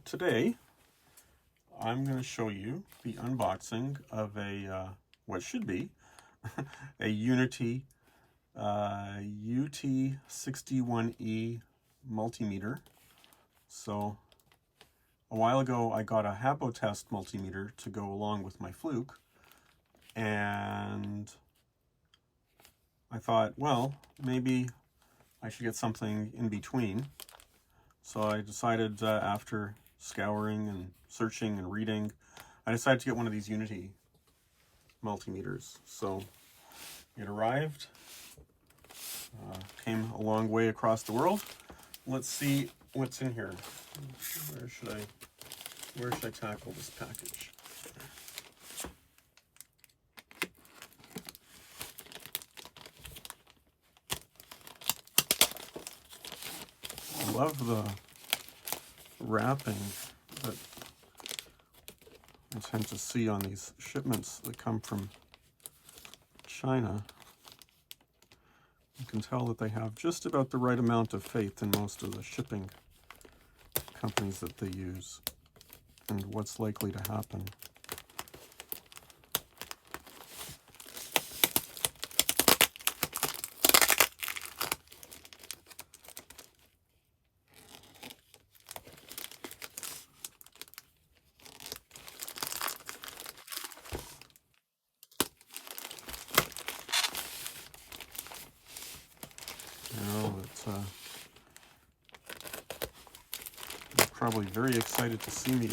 Today I'm going to show you the unboxing of a what should be a Uni-T UT61E multimeter. So a while ago I got a Habotest multimeter to go along with my Fluke, and I thought, well, maybe I should get something in between. So I decided after scouring and searching and reading, I decided to get one of these Uni-T multimeters. So it arrived, came a long way across the world. Let's see what's in here. Where should I tackle this package? I love the wrapping that I tend to see on these shipments that come from China. You can tell that they have just about the right amount of faith in most of the shipping companies that they use and what's likely to happen. You're probably very excited to see me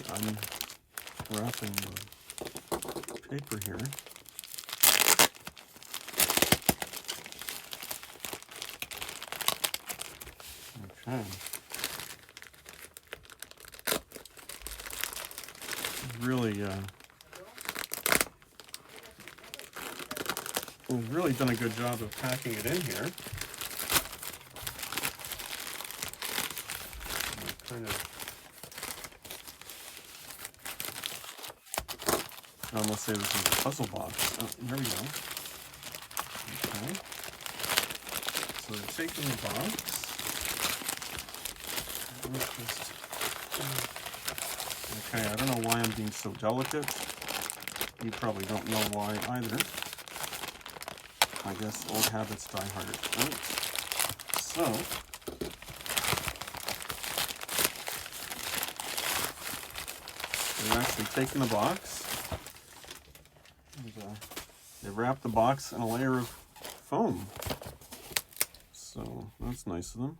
unwrapping the paper here. Okay. We've really done a good job of packing it in here. I almost say this is a puzzle box. Oh, there we go. Okay. So they're taking the box. Okay, I don't know why I'm being so delicate. You probably don't know why either. I guess old habits die hard. Right. So, they're actually taking the box. And, they wrap the box in a layer of foam. So that's nice of them.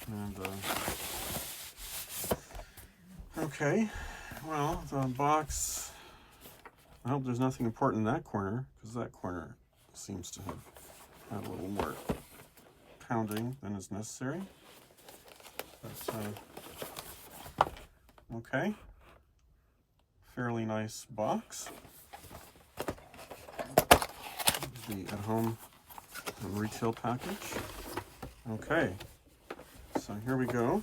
And okay, well, the box, I hope there's nothing important in that corner, because that corner seems to have had a little more pounding than is necessary. But okay, fairly nice box. The at-home and retail package. Okay, so here we go.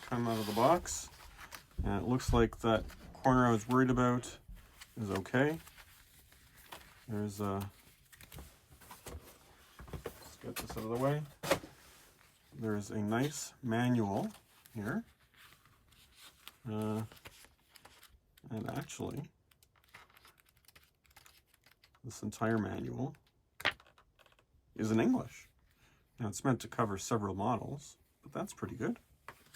Come out of the box, and it looks like that corner I was worried about is okay. There's a, let's get this out of the way. There's a nice manual here, and actually this entire manual is in English. Now it's meant to cover several models, but that's pretty good.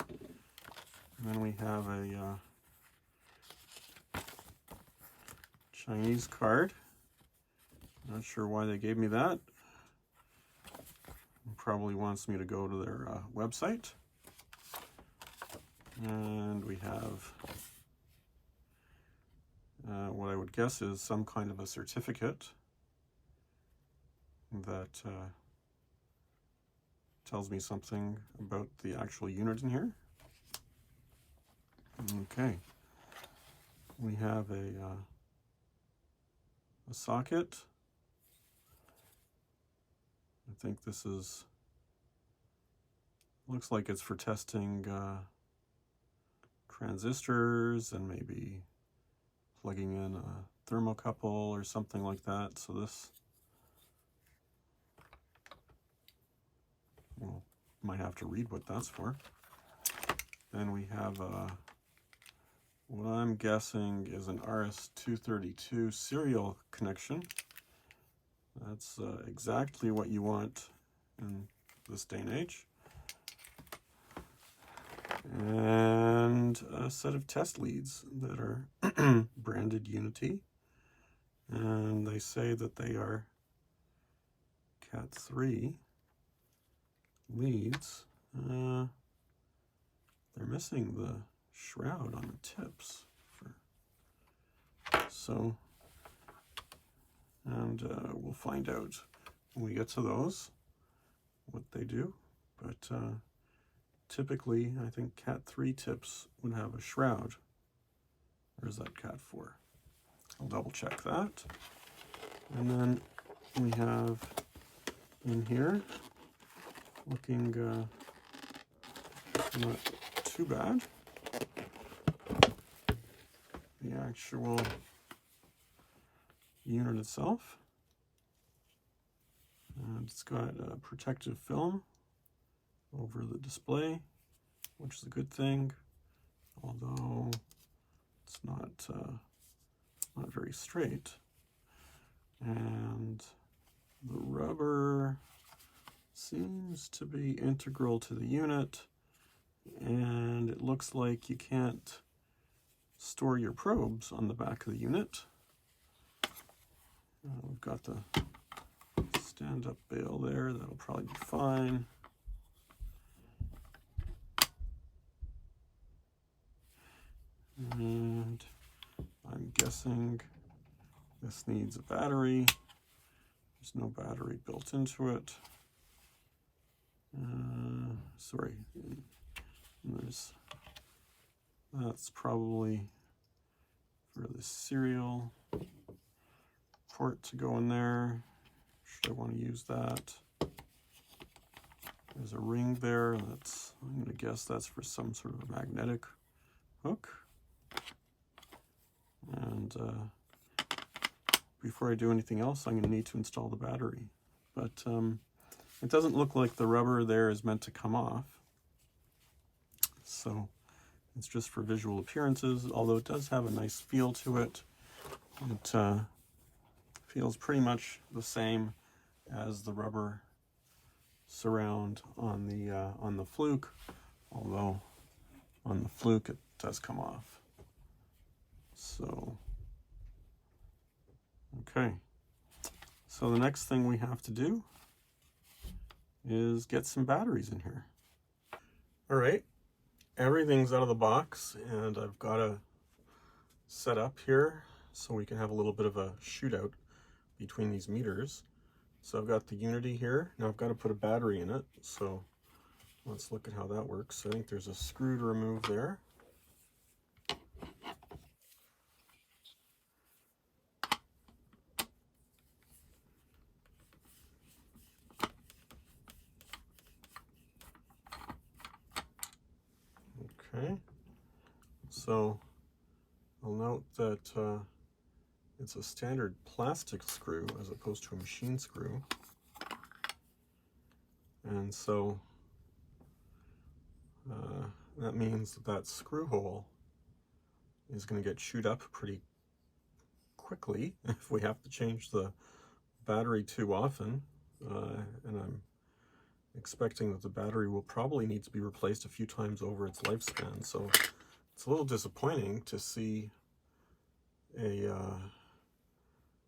And then we have a Chinese card. Not sure why they gave me that. Probably wants me to go to their website. And we have what I would guess is some kind of a certificate that tells me something about the actual unit in here. Okay, we have a socket. I think this looks like it's for testing transistors and maybe plugging in a thermocouple or something like that. So this might have to read what that's for. Then we have what I'm guessing is an RS-232 serial connection. That's exactly what you want in this day and age. And a set of test leads that are branded Uni-T. And they say that they are Cat 3 leads. They're missing the shroud on the tips. And we'll find out when we get to those what they do. But typically, I think Cat 3 tips would have a shroud. Or is that Cat 4? I'll double check that. And then we have in here, looking not too bad, the actual unit itself. And it's got a protective film over the display, which is a good thing, although it's not very straight. And the rubber seems to be integral to the unit, and it looks like you can't store your probes on the back of the unit. We've got the stand-up bail there, that'll probably be fine. And I'm guessing this needs a battery. There's no battery built into it. Sorry, that's probably for the serial port to go in there. Should I want to use that? There's a ring there. I'm going to guess that's for some sort of a magnetic hook. And before I do anything else, I'm going to need to install the battery. But it doesn't look like the rubber there is meant to come off. So it's just for visual appearances, although it does have a nice feel to it. It feels pretty much the same as the rubber surround on the Fluke, although on the Fluke it does come off. So, okay. So the next thing we have to do is get some batteries in here. All right, everything's out of the box, and I've got a set up here so we can have a little bit of a shootout between these meters. So I've got the Uni-T here. Now I've got to put a battery in it, so let's look at how that works. I think there's a screw to remove there. Okay, so I'll note that it's a standard plastic screw as opposed to a machine screw. And so that means that screw hole is going to get chewed up pretty quickly if we have to change the battery too often. And I'm expecting that the battery will probably need to be replaced a few times over its lifespan. So it's a little disappointing to see a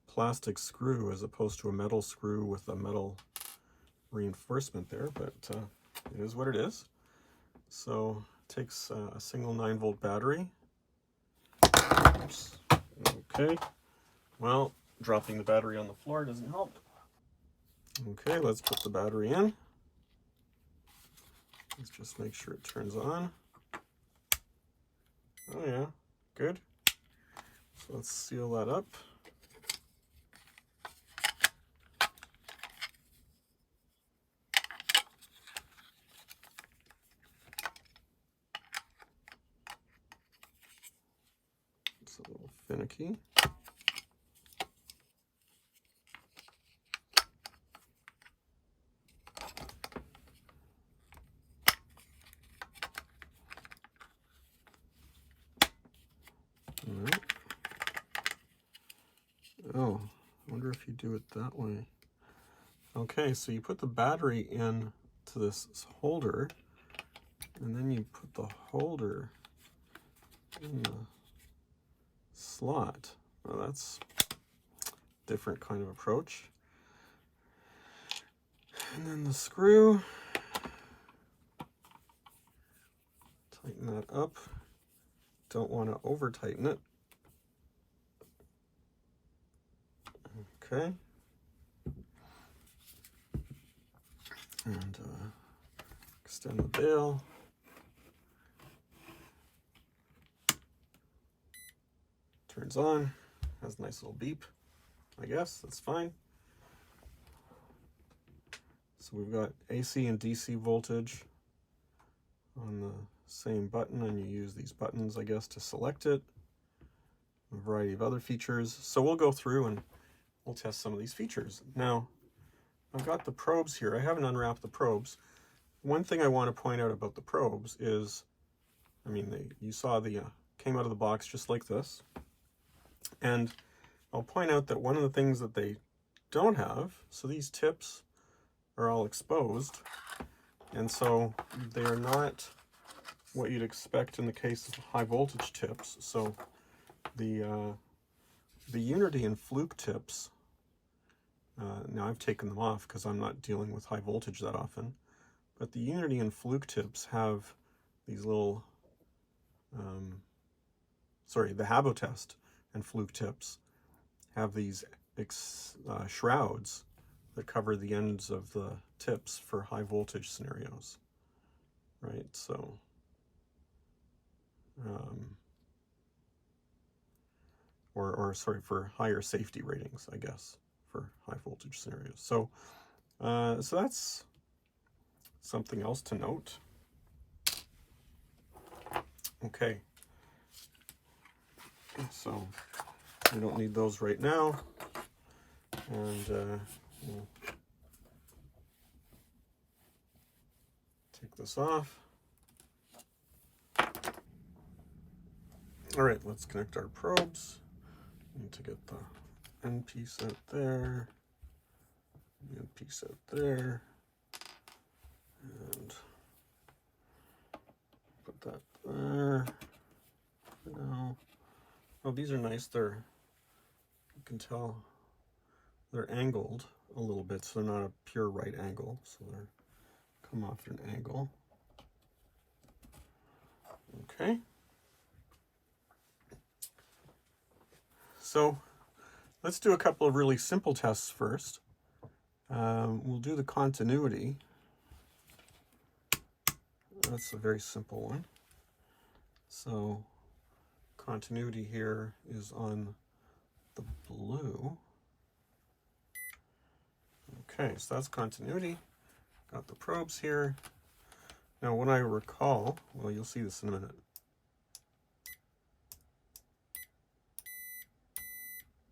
plastic screw as opposed to a metal screw with a metal reinforcement there, but it is what it is. So it takes a single 9-volt battery. Oops. Okay, well, dropping the battery on the floor doesn't help. Okay, let's put the battery in. Let's just make sure it turns on. Oh yeah, good. So let's seal that up. It's a little finicky. if you do it that way. Okay, so you put the battery in to this holder, and then you put the holder in the slot. Well, that's a different kind of approach. And then the screw, tighten that up. Don't want to over tighten it. Okay. And extend the bail. Turns on, has a nice little beep, I guess, that's fine. So we've got AC and DC voltage on the same button, and you use these buttons, I guess, to select it. A variety of other features. So we'll go through and we'll test some of these features. Now, I've got the probes here. I haven't unwrapped the probes. One thing I want to point out about the probes is, I mean, you saw the came out of the box just like this. And I'll point out that one of the things that they don't have, so these tips are all exposed, and so they are not what you'd expect in the case of high voltage tips. So the Uni-T and Fluke tips, now I've taken them off because I'm not dealing with high voltage that often, but the Uni-T and Fluke tips have these little, the Habotest and Fluke tips have these shrouds that cover the ends of the tips for high voltage scenarios, right? So, for higher safety ratings, I guess, for high voltage scenarios. So, so that's something else to note. Okay. So we don't need those right now, and we'll take this off. All right, let's connect our probes. Need to get the end piece out there, the end piece out there, and put that there. Now, oh, these are nice. You can tell they're angled a little bit, so they're not a pure right angle. So they're come off at an angle. Okay. So let's do a couple of really simple tests first. We'll do the continuity. That's a very simple one. So continuity here is on the blue. Okay, so that's continuity. Got the probes here. Now what I recall, well, you'll see this in a minute.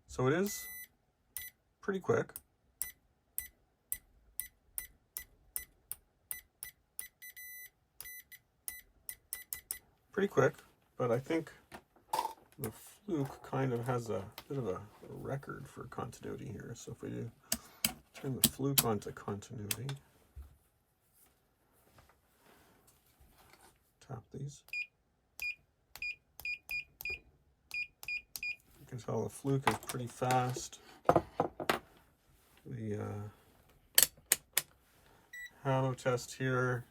So it is pretty quick. Pretty quick, but I think the Fluke kind of has a bit of a record for continuity here. So if we do turn the Fluke onto continuity, tap these, you can tell the Fluke is pretty fast. The Habotest here,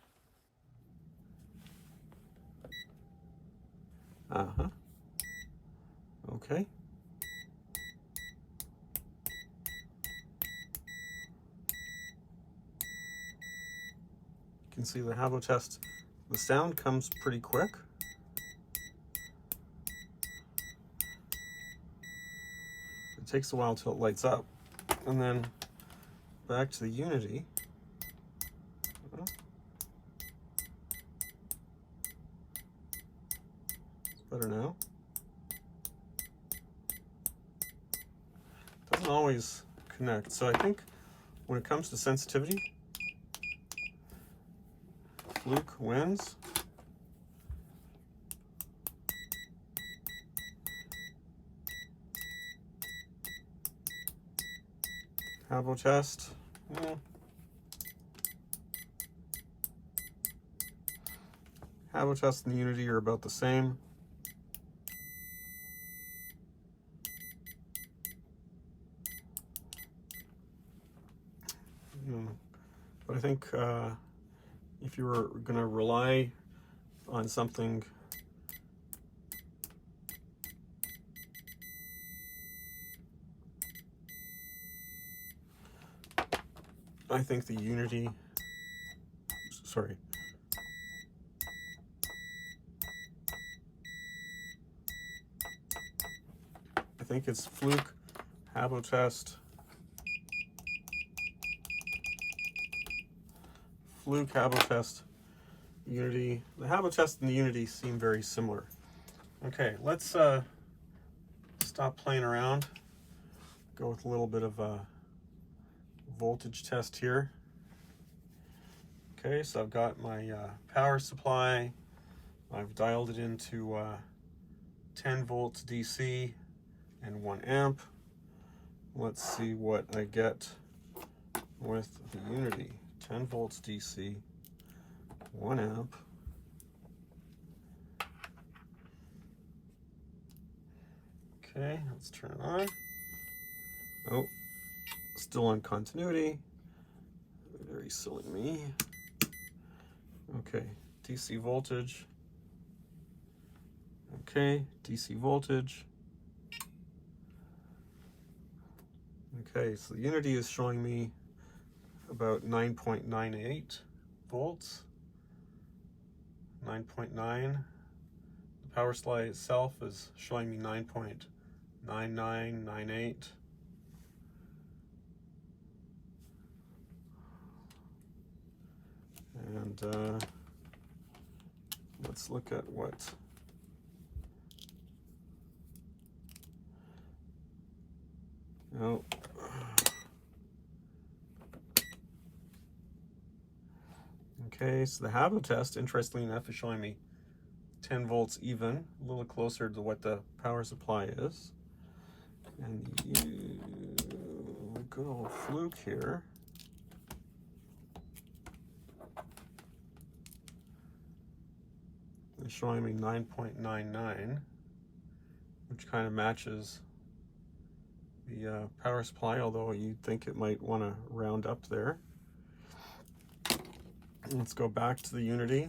okay. You can see the Habotest, the sound comes pretty quick. It takes a while till it lights up. And then back to the Uni-T. It's better now. Doesn't always connect. So I think when it comes to sensitivity, Fluke wins. Habotest. Well, Habotest and Unity are about the same. But I think if you were going to rely on something I think the Unity, sorry, I think it's Fluke, Habotest, Unity. The Habotest and the Unity seem very similar. Okay, let's stop playing around. Go with a little bit of a voltage test here. Okay, so I've got my power supply. I've dialed it into 10 volts DC and 1 amp. Let's see what I get with the Unity. 10 volts DC, 1 amp. Okay, let's turn it on. Oh, still on continuity. Very silly me. Okay, DC voltage. Okay, DC voltage. Okay, so the Unity is showing me about 9.98 volts. 9.9. The power supply itself is showing me 9.9998. And let's look at what oh. Okay, so the Habotest, interestingly enough, is showing me 10 volts even, a little closer to what the power supply is. And the good old Fluke here is showing me 9.99, which kind of matches the power supply, although you'd think it might want to round up there. Let's go back to the Unity.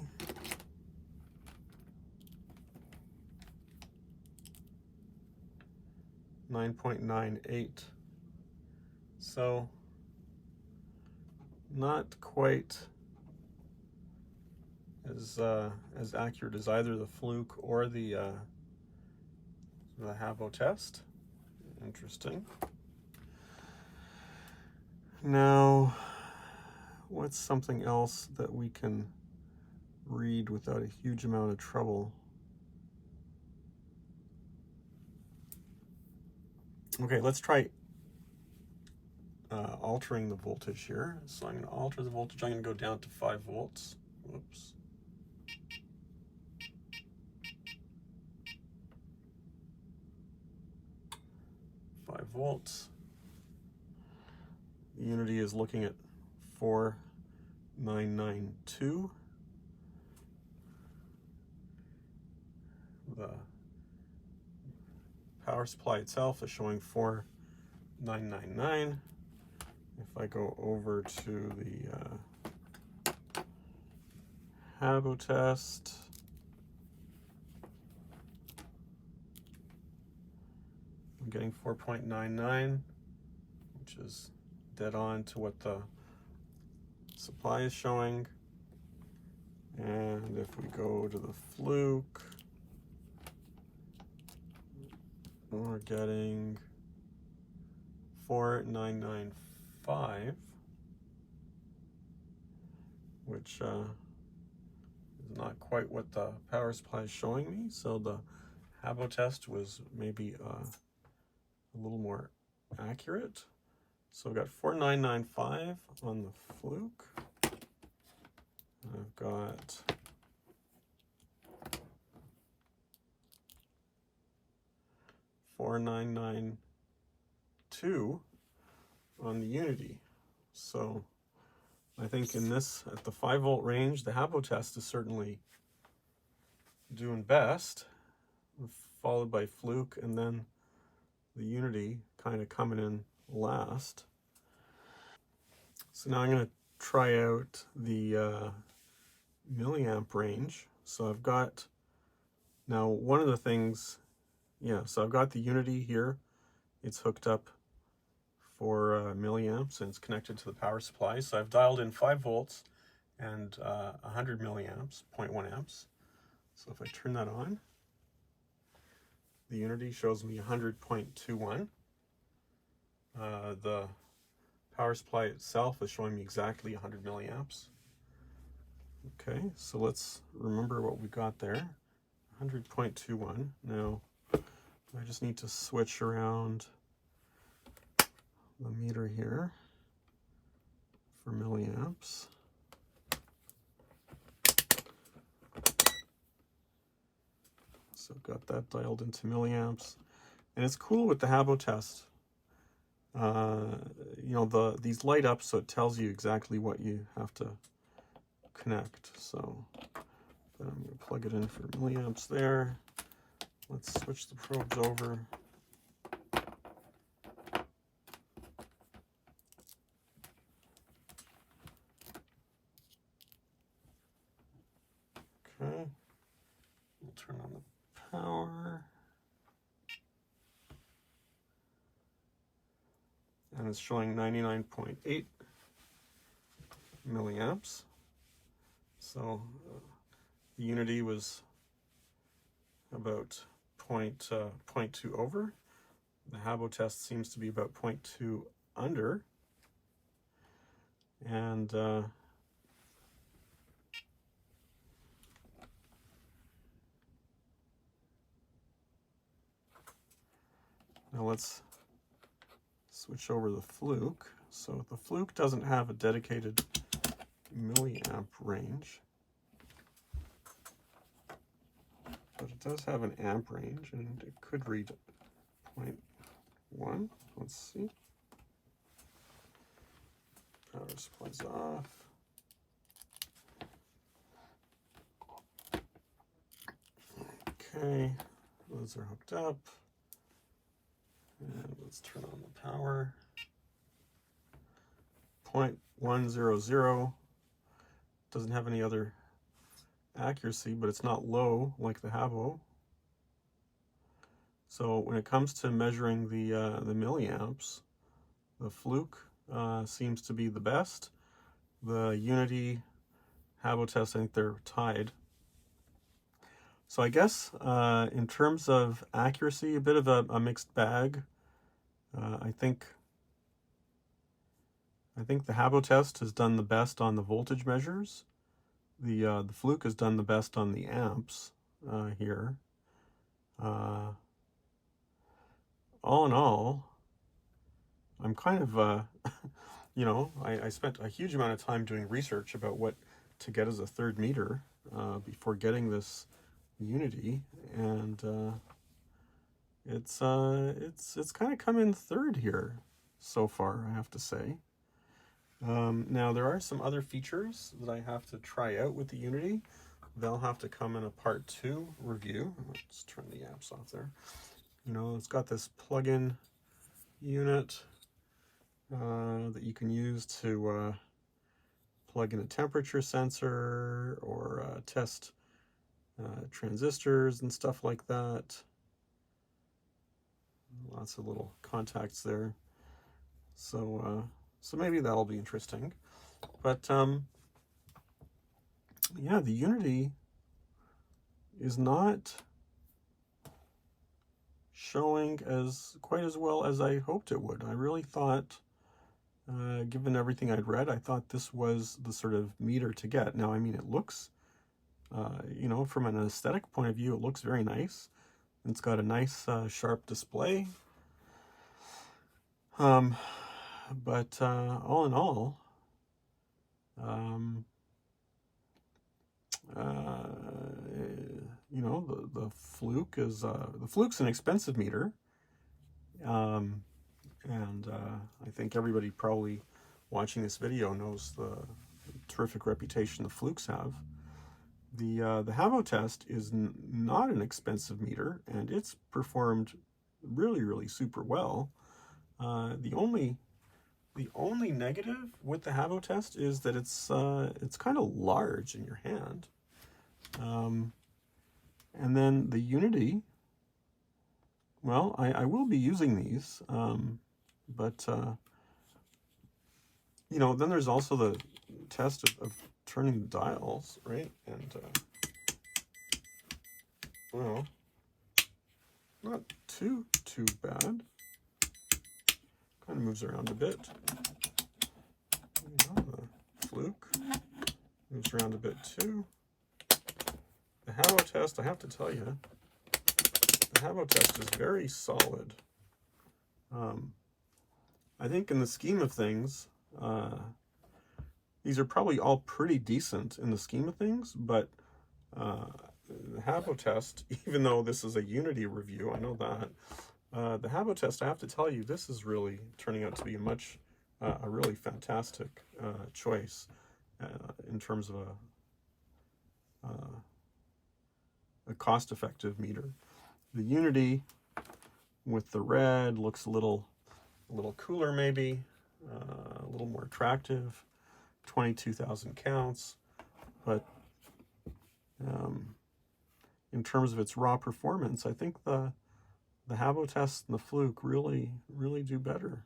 .98. So not quite as accurate as either the Fluke or the Habotest. Interesting. Now, what's something else that we can read without a huge amount of trouble? Okay, let's try altering the voltage here. So I'm going to alter the voltage. I'm going to go down to 5 volts. Whoops. Volts. Unity is looking at 4992. The power supply itself is showing 4999. If I go over to the Habotest, I'm getting 4.99, which is dead on to what the supply is showing. And if we go to the Fluke, we're getting 4995, which is not quite what the power supply is showing me. So the Habotest was maybe a little more accurate. So I've got 4995 on the Fluke. I've got 4992 on the Uni-T. So I think in this, at the 5-volt range, the Habotest is certainly doing best, followed by Fluke, and then the Uni-T kind of coming in last. So now I'm going to try out the milliamp range. So I've got, now one of the things, so I've got the Uni-T here. It's hooked up for milliamps and it's connected to the power supply. So I've dialed in 5 volts and 100 milliamps, 0.1 amps. So if I turn that on, the Uni-T shows me 100.21. The power supply itself is showing me exactly 100 milliamps. Okay, so let's remember what we got there. 100.21. Now, I just need to switch around the meter here for milliamps. So I've got that dialed into milliamps. And it's cool with the Habotest. These light up, so it tells you exactly what you have to connect. So I'm going to plug it in for milliamps there. Let's switch the probes over. Okay, we'll turn on the power. And it's showing 99.8 milliamps. So the Uni-T was about 0.2 over. The Habotest seems to be about 0.2 under. And now let's switch over the Fluke. So the Fluke doesn't have a dedicated milliamp range, but it does have an amp range, and it could read 0.1. Let's see. Power supply's off. Okay, those are hooked up. And let's turn on the power. 0.100. Doesn't have any other accuracy, but it's not low like the Habo. So when it comes to measuring the milliamps, the Fluke seems to be the best. The Uni-T, Habotest, I think they're tied. So I guess in terms of accuracy, a bit of a mixed bag. I think the Habotest has done the best on the voltage measures. The Fluke has done the best on the amps here. All in all, I'm kind of, I spent a huge amount of time doing research about what to get as a third meter before getting this Uni-T, and it's kind of come in third here so far, I have to say. Now there are some other features that I have to try out with the Uni-T. They'll have to come in a part 2 review. Let's turn the amps off there. It's got this plug-in unit that you can use to plug in a temperature sensor or test transistors and stuff like that. Lots of little contacts there. So maybe that'll be interesting. But yeah, the Uni-T is not showing quite as well as I hoped it would. I really thought, given everything I'd read, I thought this was the sort of meter to get. Now, I mean, it looks, from an aesthetic point of view, it looks very nice. It's got a nice sharp display. But all in all, the Fluke is the Fluke's an expensive meter, and I think everybody probably watching this video knows the terrific reputation the Flukes have. The Habotest is not an expensive meter, and it's performed really super well. The only negative with the Habotest is that it's kind of large in your hand. And then the Uni-T, well, I will be using these, but you know, then there's also the test of turning the dials, right? And well, not too bad. Kind of moves around a bit. You know, the Fluke moves around a bit too. The Habotest, I have to tell you, the Habotest is very solid. I think in the scheme of things, these are probably all pretty decent in the scheme of things, but the Habotest, even though this is a Uni-T review, I know that, the Habotest, I have to tell you, this is really turning out to be a really fantastic choice in terms of a cost-effective meter. The Uni-T with the red looks a little cooler, maybe a little more attractive. 22,000 counts, but in terms of its raw performance, I think the Habotest and the Fluke really do better.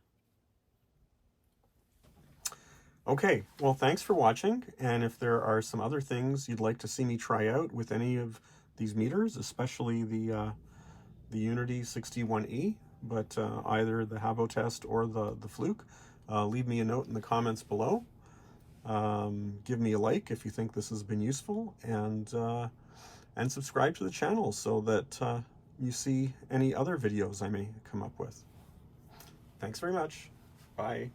Okay, well, thanks for watching, and if there are some other things you'd like to see me try out with any of these meters, especially the Uni-T 61E, but either the Habotest or the Fluke, leave me a note in the comments below. Give me a like if you think this has been useful, and subscribe to the channel so that you see any other videos I may come up with. Thanks very much. Bye.